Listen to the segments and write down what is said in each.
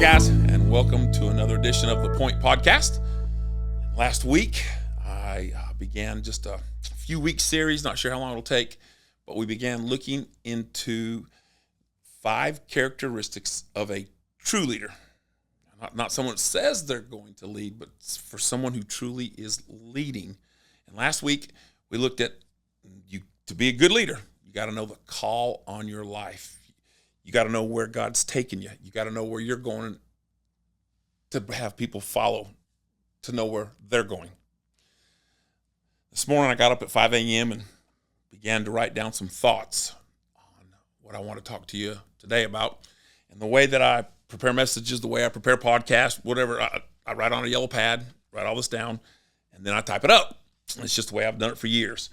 guys, and welcome to another edition of the Point Podcast. Last week, I began just a few week series, not sure how long it'll take, but we began looking into 5 characteristics of a true leader. Not someone that says they're going to lead, but for someone who truly is leading. And last week, we looked at to be a good leader, you got to know the call on your life. You got to know where God's taking you. You got to know where you're going to have people follow, to know where they're going. This morning I got up at 5 a.m. and began to write down some thoughts on what I want to talk to you today about. And the way that I prepare messages, the way I prepare podcasts, whatever, I write on a yellow pad, write all this down, and then I type it up. It's just the way I've done it for years.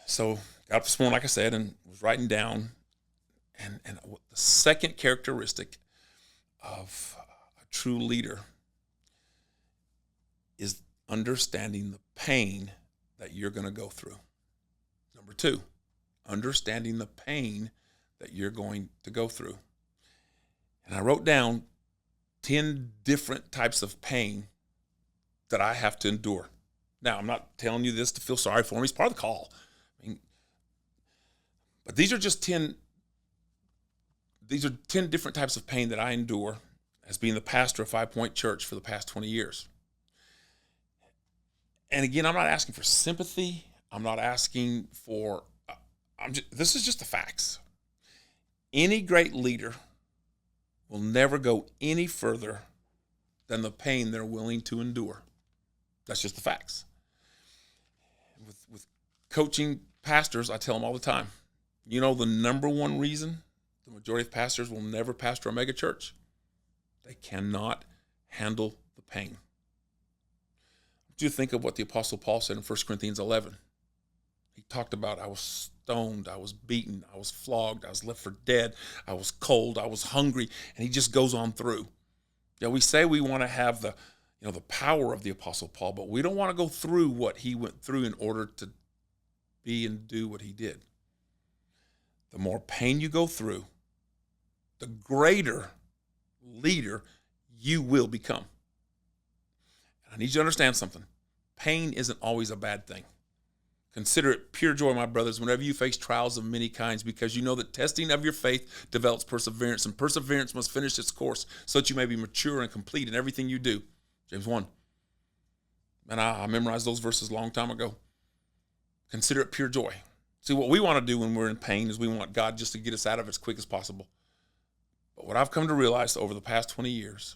So got up this morning, like I said, and was writing down. And the second characteristic of a true leader is understanding the pain that you're going to go through. Number 2, understanding the pain that you're going to go through. And I wrote down 10 different types of pain that I have to endure. Now, I'm not telling you this to feel sorry for me. It's part of the call. But these are just 10 different types of pain that I endure as being the pastor of 5 Point Church for the past 20 years. And again, I'm not asking for sympathy. I'm not asking for, this is just the facts. Any great leader will never go any further than the pain they're willing to endure. That's just the facts. With coaching pastors, I tell them all the time, you know the number one reason the majority of pastors will never pastor a mega church? They cannot handle the pain. Do you think of what the Apostle Paul said in 1 Corinthians 11? He talked about, I was stoned, I was beaten, I was flogged, I was left for dead, I was cold, I was hungry, and he just goes on through. Yeah, we say we want to have the power of the Apostle Paul, but we don't want to go through what he went through in order to be and do what he did. The more pain you go through, the greater leader you will become. I need you to understand something. Pain isn't always a bad thing. Consider it pure joy, my brothers, whenever you face trials of many kinds, because you know that testing of your faith develops perseverance, and perseverance must finish its course so that you may be mature and complete in everything you do. James 1. And I memorized those verses a long time ago. Consider it pure joy. See, what we want to do when we're in pain is we want God just to get us out of it as quick as possible. But what I've come to realize over the past 20 years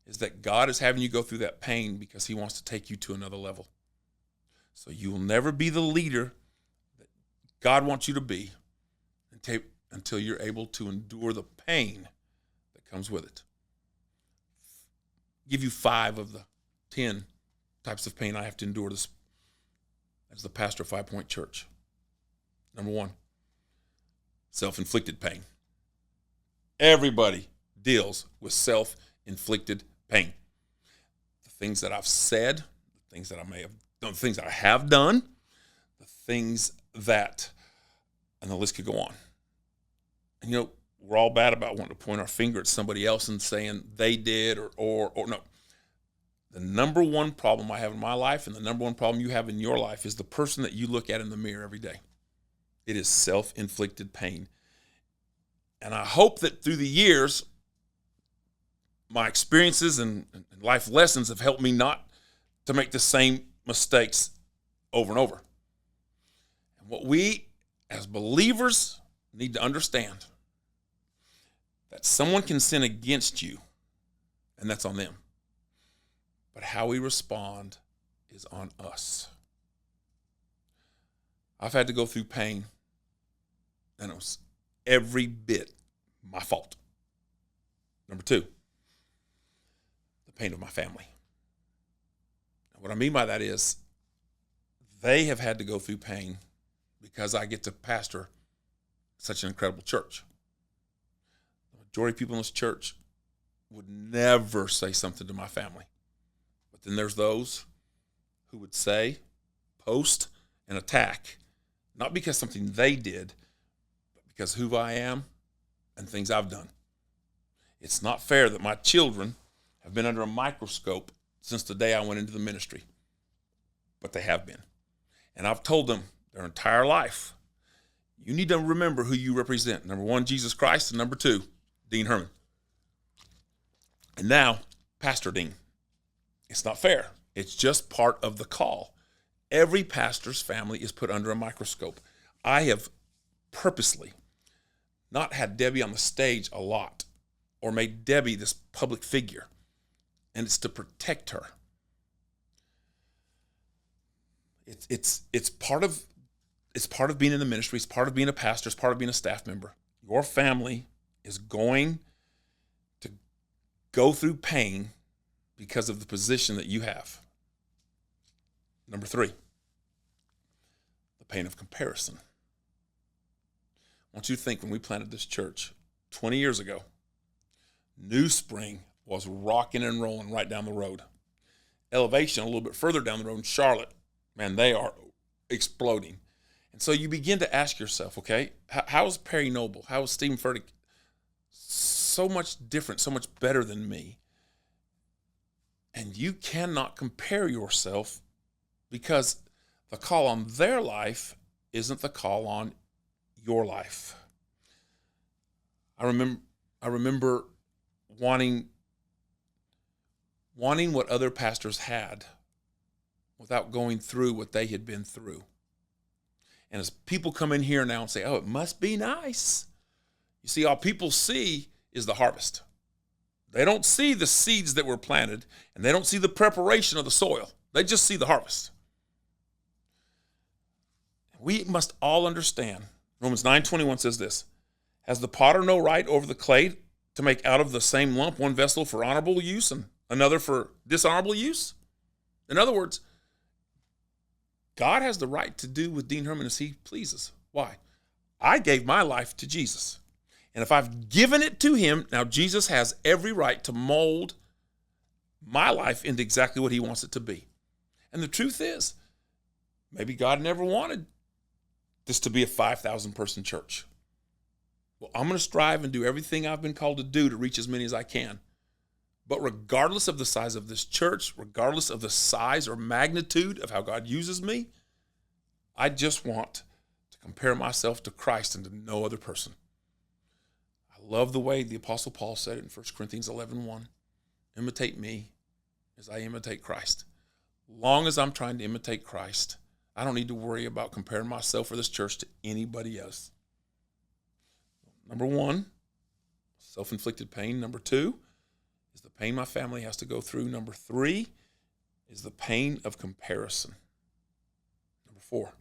is that God is having you go through that pain because he wants to take you to another level. So you will never be the leader that God wants you to be until you're able to endure the pain that comes with it. I'll give you 5 of the 10 types of pain I have to endure as the pastor of 5 Point Church. Number 1, self-inflicted pain. Everybody deals with self-inflicted pain. The things that I've said, the things that I may have done, the things that I have done, the things that, and the list could go on. And we're all bad about wanting to point our finger at somebody else and saying they did or no. The number one problem I have in my life and the number one problem you have in your life is the person that you look at in the mirror every day. It is self-inflicted pain. And I hope that through the years, my experiences and life lessons have helped me not to make the same mistakes over and over. And what we as believers need to understand, that someone can sin against you, and that's on them. But how we respond is on us. I've had to go through pain, and it was every bit my fault. Number 2, the pain of my family. And what I mean by that is they have had to go through pain because I get to pastor such an incredible church. The majority of people in this church would never say something to my family. But then there's those who would say, post, and attack, not because something they did, but because who I am and things I've done. It's not fair that my children have been under a microscope since the day I went into the ministry, but they have been. And I've told them their entire life, you need to remember who you represent. Number one, Jesus Christ, and number two, Dean Herman. And now, Pastor Dean. It's not fair. It's just part of the call. Every pastor's family is put under a microscope. I have purposely not had Debbie on the stage a lot or made Debbie this public figure, and it's to protect her. It's part of being in the ministry. It's part of being a pastor. It's part of being a staff member. Your family is going to go through pain because of the position that you have. Number three, the pain of comparison. I want you to think, when we planted this church 20 years ago, New Spring was rocking and rolling right down the road. Elevation, a little bit further down the road in Charlotte, man, they are exploding. And so you begin to ask yourself, okay, how is Perry Noble? How is Stephen Furtick so much different, so much better than me? And you cannot compare yourself, because the call on their life isn't the call on your life. I remember wanting what other pastors had without going through what they had been through. And as people come in here now and say, oh, it must be nice. You see, all people see is the harvest. They don't see the seeds that were planted, and they don't see the preparation of the soil. They just see the harvest. We must all understand. Romans 9:21 says this: has the potter no right over the clay to make out of the same lump one vessel for honorable use and another for dishonorable use? In other words, God has the right to do with Dean Herman as he pleases. Why? I gave my life to Jesus. And if I've given it to him, now Jesus has every right to mold my life into exactly what he wants it to be. And the truth is, maybe God never wanted this to be a 5,000 person church. Well, I'm going to strive and do everything I've been called to do to reach as many as I can. But regardless of the size of this church, regardless of the size or magnitude of how God uses me, I just want to compare myself to Christ and to no other person. I love the way the Apostle Paul said it in 1 Corinthians 11:1. Imitate me as I imitate Christ. Long as I'm trying to imitate Christ, I don't need to worry about comparing myself or this church to anybody else. Number one, self-inflicted pain. Number two is the pain my family has to go through. Number three is the pain of comparison. Number four,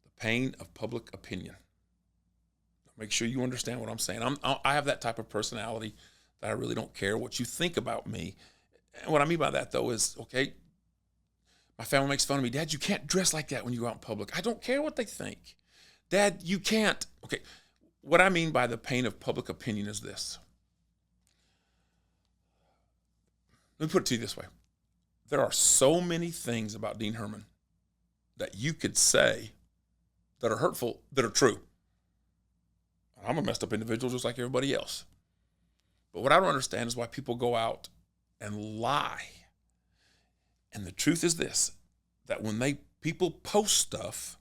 the pain of public opinion. Make sure you understand what I'm saying. I have that type of personality that I really don't care what you think about me. And what I mean by that, though, is, okay, my family makes fun of me. Dad, you can't dress like that when you go out in public. I don't care what they think. Dad, you can't. Okay, what I mean by the pain of public opinion is this. Let me put it to you this way. There are so many things about Dean Herman that you could say that are hurtful, that are true. I'm a messed up individual just like everybody else. But what I don't understand is why people go out and lie. And the truth is this, that when people post stuff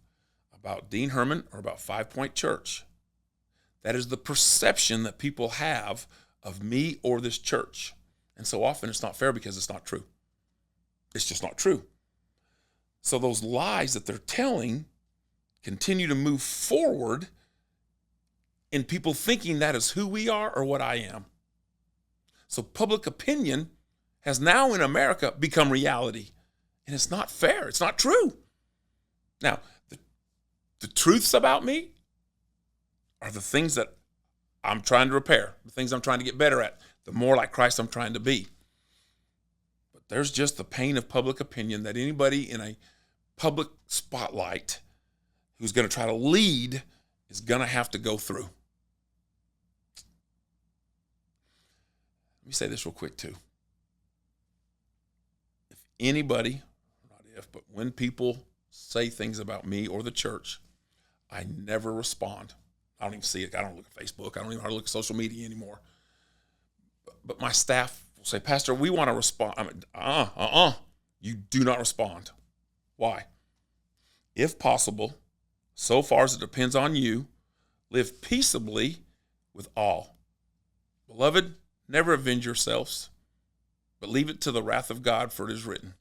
about Dean Herman or about 5 Point Church, that is the perception that people have of me or this church. And so often it's not fair because it's not true. It's just not true. So those lies that they're telling continue to move forward in people thinking that is who we are or what I am. So public opinion has now in America become reality. And it's not fair. It's not true. Now, the truths about me are the things that I'm trying to repair, the things I'm trying to get better at, the more like Christ I'm trying to be. But there's just the pain of public opinion that anybody in a public spotlight who's going to try to lead is going to have to go through. Let me say this real quick too. If anybody, not if, but when people say things about me or the church, I never respond. I don't even see it. I don't look at Facebook. I don't even hardly look at social media anymore. but my staff will say, Pastor, we want to respond. I mean, you do not respond. Why? If possible, so far as it depends on you, live peaceably with all. Beloved, never avenge yourselves, but leave it to the wrath of God, for it is written,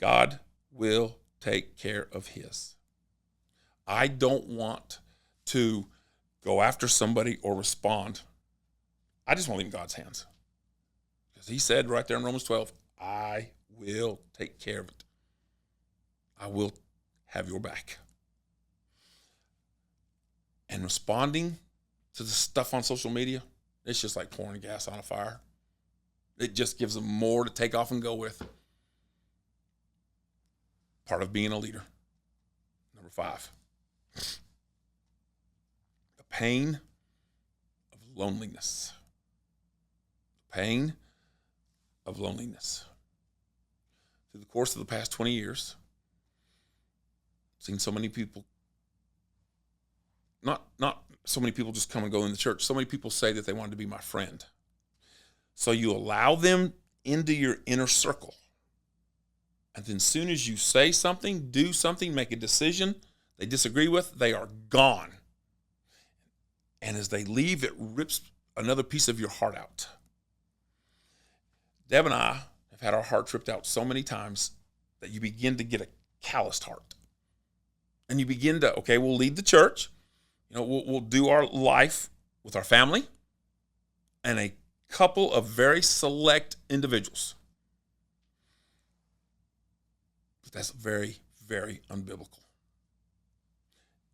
God will take care of his. I don't want to go after somebody or respond. I just want to leave in God's hands. Because he said right there in Romans 12, I will take care of it. I will have your back. And responding to the stuff on social media, it's just like pouring gas on a fire. It just gives them more to take off and go with. Part of being a leader. Number 5. The pain of loneliness. Pain of loneliness. Through the course of the past 20 years, I've seen so many people, not so many people just come and go in the church. So many people say that they wanted to be my friend. So you allow them into your inner circle. And then as soon as you say something, do something, make a decision they disagree with, they are gone. And as they leave, it rips another piece of your heart out. Deb and I have had our hearts ripped out so many times that you begin to get a calloused heart. And you begin to, okay, we'll lead the church. We'll do our life with our family and a couple of very select individuals. But that's very, very unbiblical.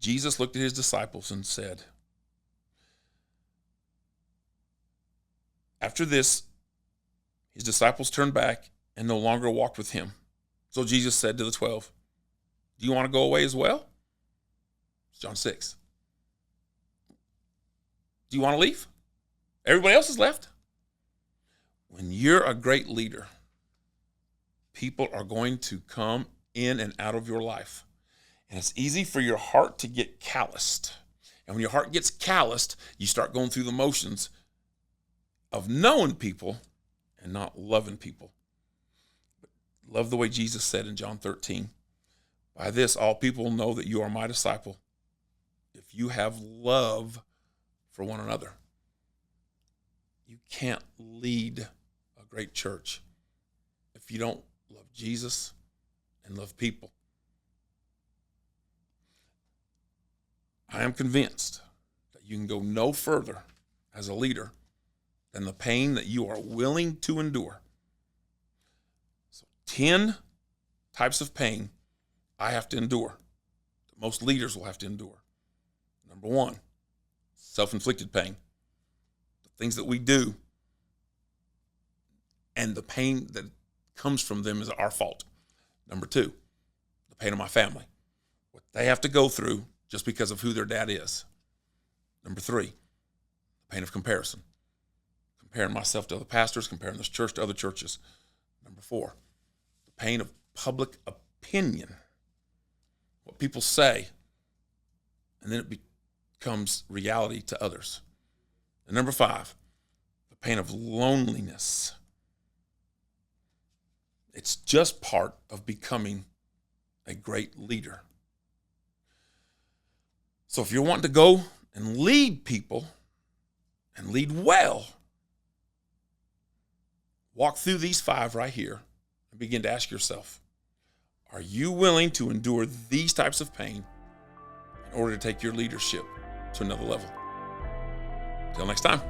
Jesus looked at his disciples and said, after this, his disciples turned back and no longer walked with him. So Jesus said to the 12, do you want to go away as well? It's John 6. Do you want to leave? Everybody else has left. When you're a great leader, people are going to come in and out of your life. And it's easy for your heart to get calloused. And when your heart gets calloused, you start going through the motions of knowing people and not loving people. But love the way Jesus said in John 13, by this all people will know that you are my disciple, if you have love for one another. You can't lead a great church if you don't love Jesus and love people. I am convinced that you can go no further as a leader than the pain that you are willing to endure. So 10 types of pain I have to endure, that most leaders will have to endure. Number 1, self-inflicted pain. The things that we do and the pain that comes from them is our fault. Number 2, the pain of my family. What they have to go through just because of who their dad is. Number 3, the pain of comparison. Comparing myself to other pastors, comparing this church to other churches. Number 4, the pain of public opinion. What people say, and then it becomes reality to others. And number 5, the pain of loneliness. It's just part of becoming a great leader. So if you're wanting to go and lead people and lead well, walk through these 5 right here and begin to ask yourself, are you willing to endure these types of pain in order to take your leadership to another level? Till next time.